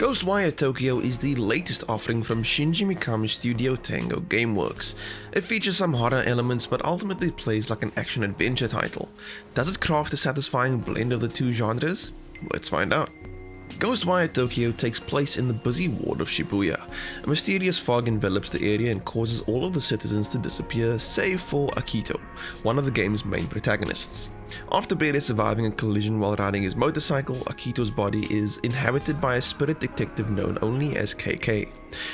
Ghostwire Tokyo is the latest offering from Shinji Mikami's studio Tango Gameworks. It features some horror elements but ultimately plays like an action-adventure title. Does it craft a satisfying blend of the two genres? Let's find out. Ghostwire Tokyo takes place in the busy ward of Shibuya. A mysterious fog envelops the area and causes all of the citizens to disappear, save for Akito, one of the game's main protagonists. After barely surviving a collision while riding his motorcycle, Akito's body is inhabited by a spirit detective known only as KK,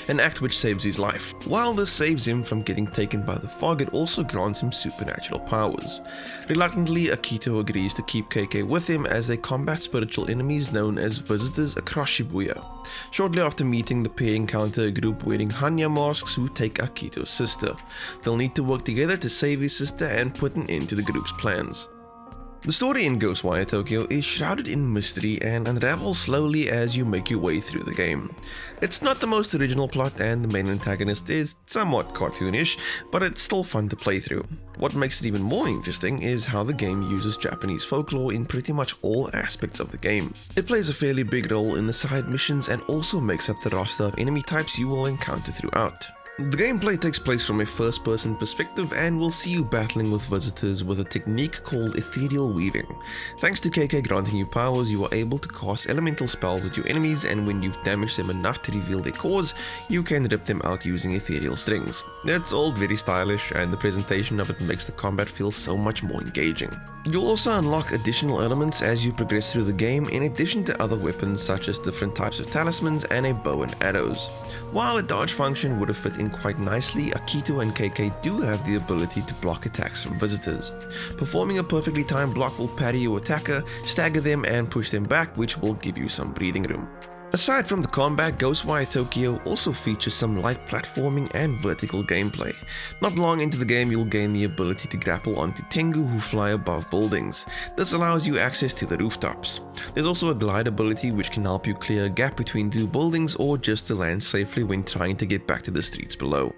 an act which saves his life. While this saves him from getting taken by the fog, it also grants him supernatural powers. Reluctantly, Akito agrees to keep KK with him as they combat spiritual enemies known as visitors across Shibuya. Shortly after meeting, the pair encounter a group wearing Hanya masks who take Akito's sister. They'll need to work together to save his sister and put an end to the group's plans. The story in Ghostwire Tokyo is shrouded in mystery and unravels slowly as you make your way through the game. It's not the most original plot and the main antagonist is somewhat cartoonish, but it's still fun to play through. What makes it even more interesting is how the game uses Japanese folklore in pretty much all aspects of the game. It plays a fairly big role in the side missions and also makes up the roster of enemy types you will encounter throughout. The gameplay takes place from a first-person perspective and will see you battling with visitors with a technique called ethereal weaving. Thanks to KK granting you powers, you are able to cast elemental spells at your enemies, and when you've damaged them enough to reveal their cause, you can rip them out using ethereal strings. It's all very stylish, and the presentation of it makes the combat feel so much more engaging. You'll also unlock additional elements as you progress through the game, in addition to other weapons such as different types of talismans and a bow and arrows. While a dodge function would have fit in quite nicely, Akito and KK do have the ability to block attacks from visitors. Performing a perfectly timed block will parry your attacker, stagger them and push them back, which will give you some breathing room. Aside from the combat, Ghostwire Tokyo also features some light platforming and vertical gameplay. Not long into the game, you'll gain the ability to grapple onto Tengu who fly above buildings. This allows you access to the rooftops. There's also a glide ability which can help you clear a gap between two buildings or just to land safely when trying to get back to the streets below.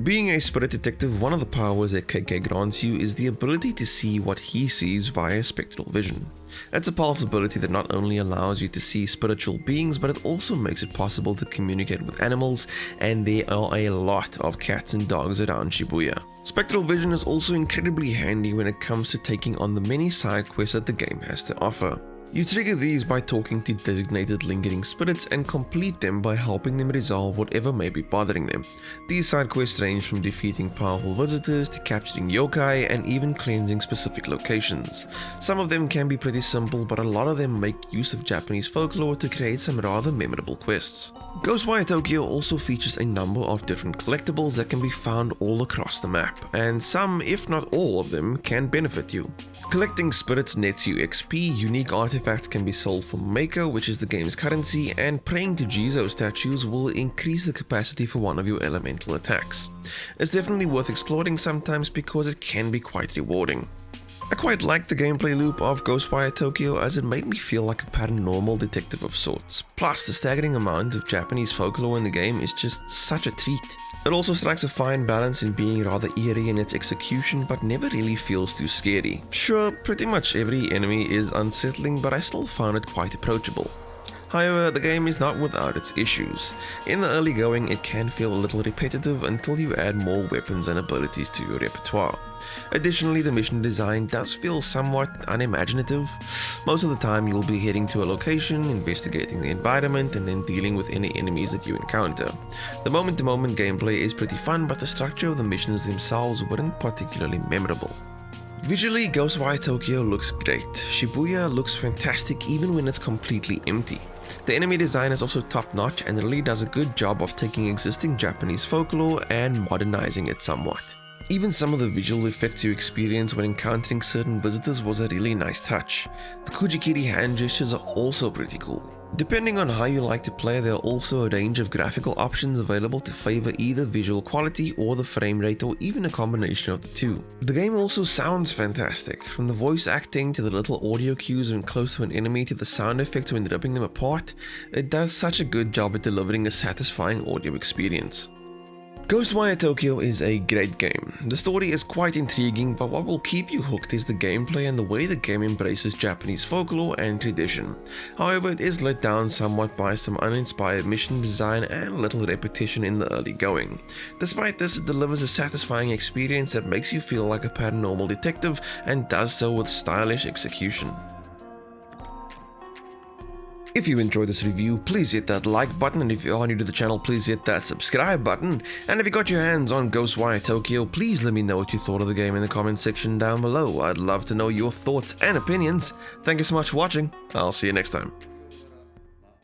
Being a spirit detective, one of the powers that KK grants you is the ability to see what he sees via spectral vision. It's a pulse ability that not only allows you to see spiritual beings, but it also makes it possible to communicate with animals, and there are a lot of cats and dogs around Shibuya. Spectral vision is also incredibly handy when it comes to taking on the many side quests that the game has to offer. You trigger these by talking to designated lingering spirits and complete them by helping them resolve whatever may be bothering them. These side quests range from defeating powerful visitors to capturing yokai and even cleansing specific locations. Some of them can be pretty simple, but a lot of them make use of Japanese folklore to create some rather memorable quests. Ghostwire Tokyo also features a number of different collectibles that can be found all across the map, and some, if not all of them, can benefit you. Collecting spirits nets you XP, unique artifacts can be sold for Mako, which is the game's currency, and praying to Jizo statues will increase the capacity for one of your elemental attacks. It's definitely worth exploring sometimes because it can be quite rewarding. I quite liked the gameplay loop of Ghostwire Tokyo as it made me feel like a paranormal detective of sorts. Plus, the staggering amount of Japanese folklore in the game is just such a treat. It also strikes a fine balance in being rather eerie in its execution, but never really feels too scary. Sure, pretty much every enemy is unsettling, but I still found it quite approachable. However, the game is not without its issues. In the early going, it can feel a little repetitive until you add more weapons and abilities to your repertoire. Additionally, the mission design does feel somewhat unimaginative. Most of the time you'll be heading to a location, investigating the environment, and then dealing with any enemies that you encounter. The moment-to-moment gameplay is pretty fun, but the structure of the missions themselves weren't particularly memorable. Visually, Ghostwire Tokyo looks great. Shibuya looks fantastic even when it's completely empty. The enemy design is also top-notch and really does a good job of taking existing Japanese folklore and modernizing it somewhat. Even some of the visual effects you experience when encountering certain visitors was a really nice touch. The Kujikiri hand gestures are also pretty cool. Depending on how you like to play, there are also a range of graphical options available to favor either visual quality or the frame rate, or even a combination of the two. The game also sounds fantastic, from the voice acting to the little audio cues when close to an enemy to the sound effects when ripping them apart. It does such a good job at delivering a satisfying audio experience. Ghostwire Tokyo is a great game. The story is quite intriguing, but what will keep you hooked is the gameplay and the way the game embraces Japanese folklore and tradition. However, it is let down somewhat by some uninspired mission design and a little repetition in the early going. Despite this, it delivers a satisfying experience that makes you feel like a paranormal detective and does so with stylish execution. If you enjoyed this review, please hit that like button, and if you are new to the channel, please hit that subscribe button. And if you got your hands on Ghostwire Tokyo, please let me know what you thought of the game in the comment section down below. I'd love to know your thoughts and opinions. Thank you so much for watching. I'll see you next time.